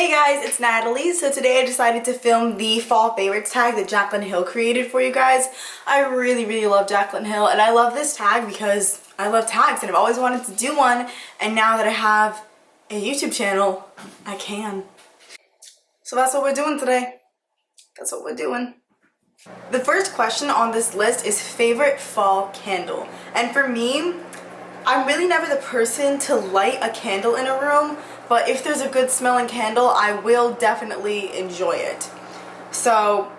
Hey guys, it's Natalie. So today I decided to film the fall favorites tag that Jaclyn Hill created for you guys. I really love Jaclyn Hill, and I love this tag because I love tags and I've always wanted to do one, and now that I have a YouTube channel, I can. So that's what we're doing today. That's what we're doing. The first question on this list is favorite fall candle. And for me, I'm really never the person to light a candle in a room, but if there's a good smelling candle, I will definitely enjoy it. So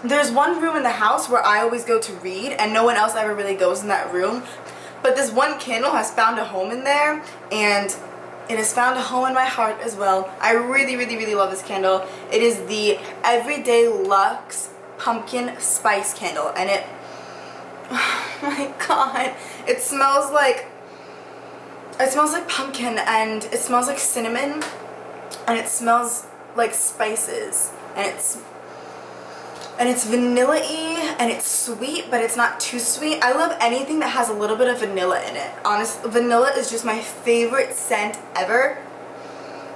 there's one room in the house where I always go to read and no one else ever really goes in that room. But this one candle has found a home in there, and it has found a home in my heart as well. I really love this candle. It is the Everyday Luxe Pumpkin Spice Candle, and it, oh my god, it smells like pumpkin, and it smells like cinnamon, and it smells like spices, and it's vanilla-y, and it's sweet, but it's not too sweet. I love anything that has a little bit of vanilla in it. Honestly, vanilla is just my favorite scent ever.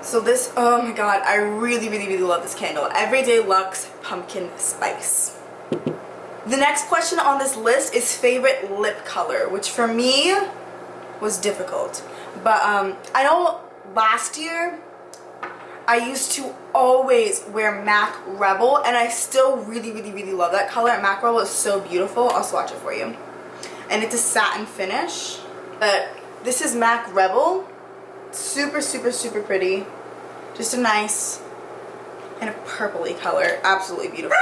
So this, oh my god, I really love this candle. Everyday Luxe Pumpkin Spice. The next question on this list is favorite lip color, which for me was difficult. But I know last year I used to always wear MAC Rebel, and I still really love that color. And MAC Rebel is so beautiful. I'll swatch it for you. And it's a satin finish. But this is MAC Rebel. Super pretty. Just a nice kind of purpley color. Absolutely beautiful.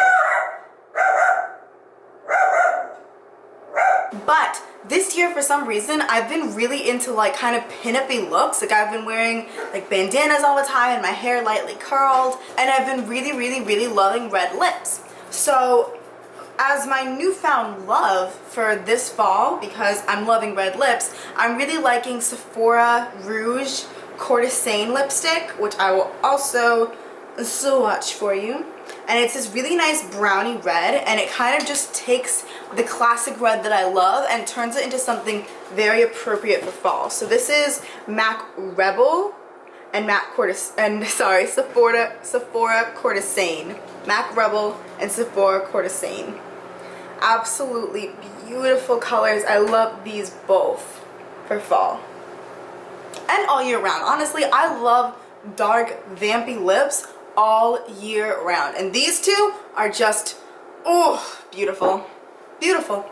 But this year, for some reason, I've been really into like kind of pin-up-y looks. Like I've been wearing like bandanas all the time and my hair lightly curled, and I've been really loving red lips. So as my newfound love for this fall, because I'm loving red lips, I'm really liking Sephora Rouge Courtisane lipstick, which I will also swatch for you. And it's this really nice brownie red, and it kind of just takes the classic red that I love and turns it into something very appropriate for fall. So this is MAC Rebel and Sephora Courtisane. MAC Rebel and Sephora Courtisane. Absolutely beautiful colors. I love these both for fall. And all year round. Honestly, I love dark, vampy lips all year round. And these two are just, oh, beautiful. Beautiful.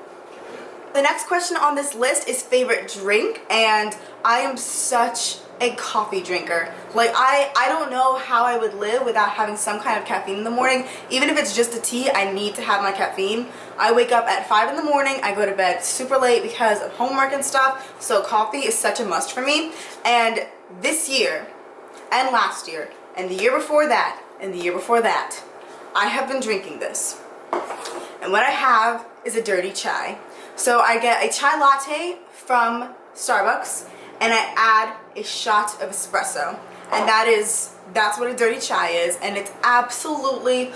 The next question on this list is favorite drink, and I am such a coffee drinker. Like I don't know how I would live without having some kind of caffeine in the morning. Even if it's just a tea, I need to have my caffeine. I wake up at 5 in the morning, I go to bed super late because of homework and stuff, so coffee is such a must for me. And this year, and last year, and the year before that, and the year before that, I have been drinking this. And what I have is a dirty chai. So I get a chai latte from Starbucks, and I add a shot of espresso. And that's what a dirty chai is, and it's absolutely,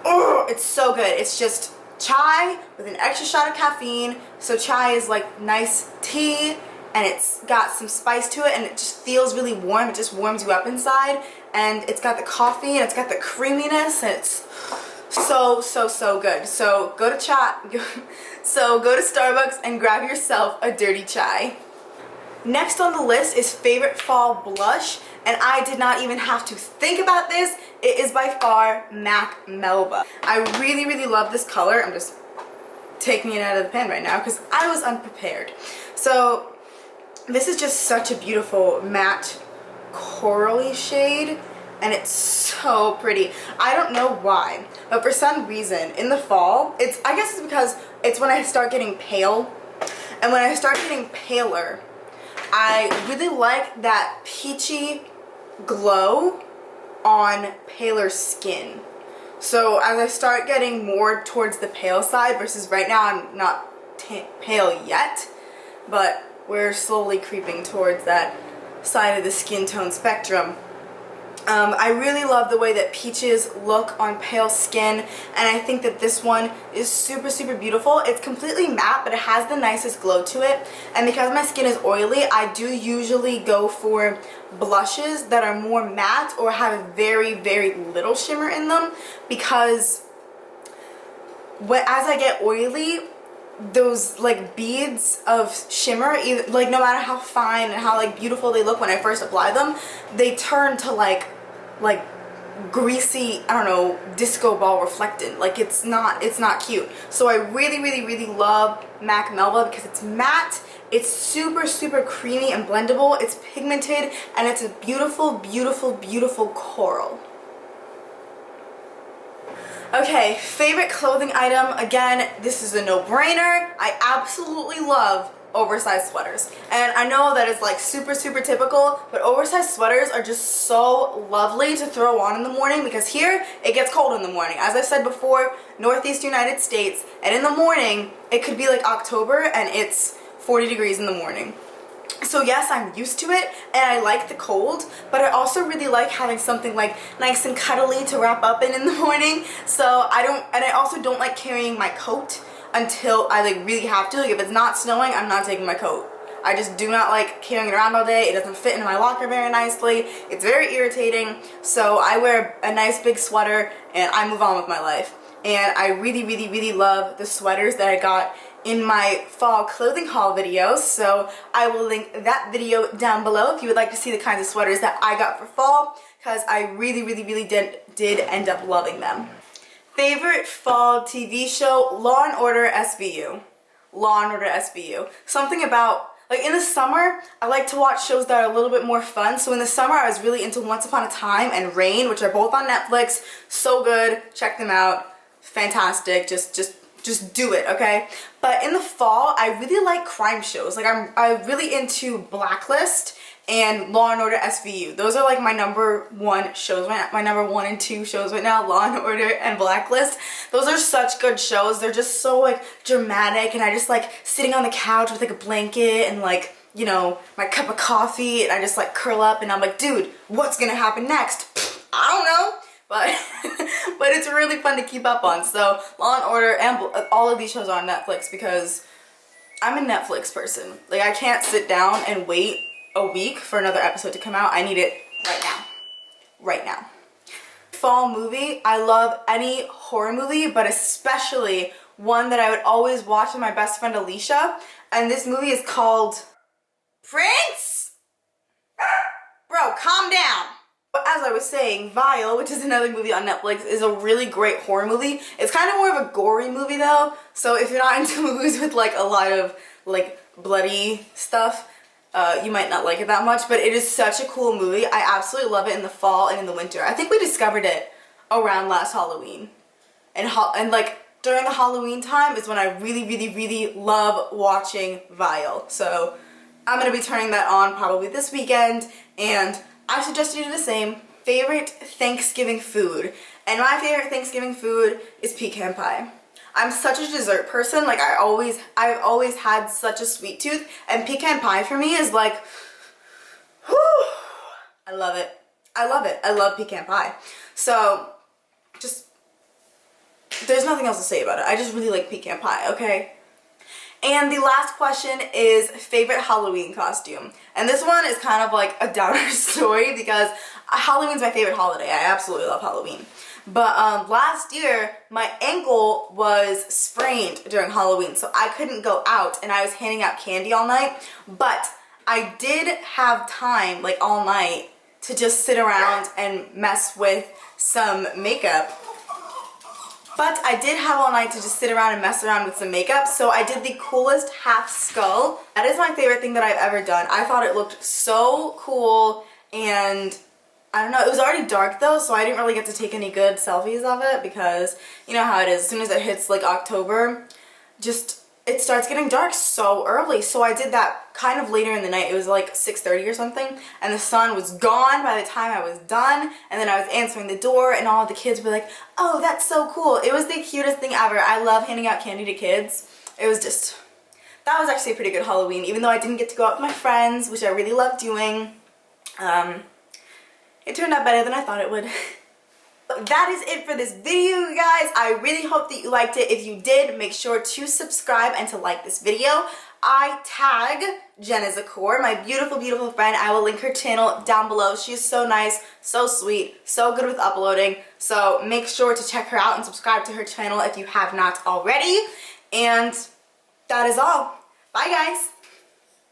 oh, it's so good. It's just chai with an extra shot of caffeine. So chai is like nice tea, and it's got some spice to it, and it just feels really warm. It just warms you up inside, and it's got the coffee, and it's got the creaminess, and it's so good. So go to Starbucks and grab yourself a dirty chai. Next on the list is favorite fall blush, and I did not even have to think about this. It is by far MAC Melba. I really love this color. I'm just taking it out of the pen right now because I was unprepared. So this is just such a beautiful matte corally shade, and it's so pretty. I don't know why, but for some reason in the fall, I guess it's because it's when I start getting pale, and when I start getting paler, I really like that peachy glow on paler skin. So as I start getting more towards the pale side, versus right now I'm not pale yet, but we're slowly creeping towards that side of the skin tone spectrum. I really love the way that peaches look on pale skin, and I think that this one is super, super beautiful. It's completely matte, but it has the nicest glow to it, and because my skin is oily, I do usually go for blushes that are more matte or have very, very little shimmer in them, because as I get oily, those like beads of shimmer, like no matter how fine and how like beautiful they look when I first apply them, they turn to like greasy, I don't know, disco ball reflectant. Like it's not cute. So I really, really, really love MAC Melba because it's matte, it's super, super creamy and blendable, it's pigmented, and it's a beautiful, beautiful, beautiful coral. Okay, favorite clothing item. Again, this is a no-brainer. I absolutely love oversized sweaters. And I know that it's like super, super typical, but oversized sweaters are just so lovely to throw on in the morning because here it gets cold in the morning. As I've said before, Northeast United States, and in the morning it could be like October and it's 40 degrees in the morning. So yes, I'm used to it and I like the cold, but I also really like having something like nice and cuddly to wrap up in the morning. So I also don't like carrying my coat until I like really have to. Like if it's not snowing, I'm not taking my coat. I just do not like carrying it around all day. It doesn't fit into my locker very nicely. It's very irritating. So I wear a nice big sweater and I move on with my life. And I really, really, really love the sweaters that I got in my fall clothing haul video, so I will link that video down below if you would like to see the kinds of sweaters that I got for fall, because I really, really, really did end up loving them. Favorite fall TV show? Law and Order SVU. Law and Order SVU. Something about, like in the summer, I like to watch shows that are a little bit more fun. So in the summer, I was really into Once Upon a Time and Reign, which are both on Netflix. So good. Check them out. Fantastic. Just do it, okay? But in the fall, I really like crime shows. Like I'm really into Blacklist and Law and Order SVU. Those are like my number one shows right now, my number 1 and 2 shows right now, Law and Order and Blacklist. Those are such good shows. They're just so like dramatic, and I just like sitting on the couch with like a blanket and like, you know, my cup of coffee, and I just like curl up and I'm like, dude, what's gonna happen next? I don't know. But but it's really fun to keep up on. So Law and Order and all of these shows are on Netflix because I'm a Netflix person. Like I can't sit down and wait a week for another episode to come out. I need it right now. Right now. Fall movie. I love any horror movie, but especially one that I would always watch with my best friend Alicia. And this movie is called Prince? Bro, calm down. But as I was saying, Vile, which is another movie on Netflix, is a really great horror movie. It's kind of more of a gory movie though, so if you're not into movies with like a lot of like bloody stuff, you might not like it that much, but it is such a cool movie. I absolutely love it in the fall and in the winter. I think we discovered it around last Halloween. And like during the Halloween time is when I really, really, really love watching Vile. So I'm going to be turning that on probably this weekend, and I suggest you do the same. Favorite Thanksgiving food. And my favorite Thanksgiving food is pecan pie. I'm such a dessert person. Like I've always had such a sweet tooth, and pecan pie for me is like, whew, I love it. I love it. I love pecan pie. So just, there's nothing else to say about it. I just really like pecan pie, okay? And the last question is favorite Halloween costume. And this one is kind of like a downer story because Halloween's my favorite holiday. I absolutely love Halloween. But last year, my ankle was sprained during Halloween, so I couldn't go out, and I was handing out candy all night. But I did have time, like all night, to just sit around and mess with some makeup. But I did have all night to just sit around and mess around with some makeup, so I did the coolest half skull. That is my favorite thing that I've ever done. I thought it looked so cool, and I don't know, it was already dark though, so I didn't really get to take any good selfies of it because you know how it is, as soon as it hits like October, it starts getting dark so early. So I did that kind of later in the night. It was like 6:30 or something, and the sun was gone by the time I was done, and then I was answering the door and all of the kids were like, oh, that's so cool. It was the cutest thing ever. I love handing out candy to kids. It was just, that was actually a pretty good Halloween, even though I didn't get to go out with my friends, which I really love doing. It turned out better than I thought it would. That is it for this video, you guys. I really hope that you liked it. If you did, make sure to subscribe and to like this video. I tag Jenna Zakor, my beautiful, beautiful friend. I will link her channel down below. She's so nice, so sweet, so good with uploading. So make sure to check her out and subscribe to her channel if you have not already. And that is all. Bye, guys.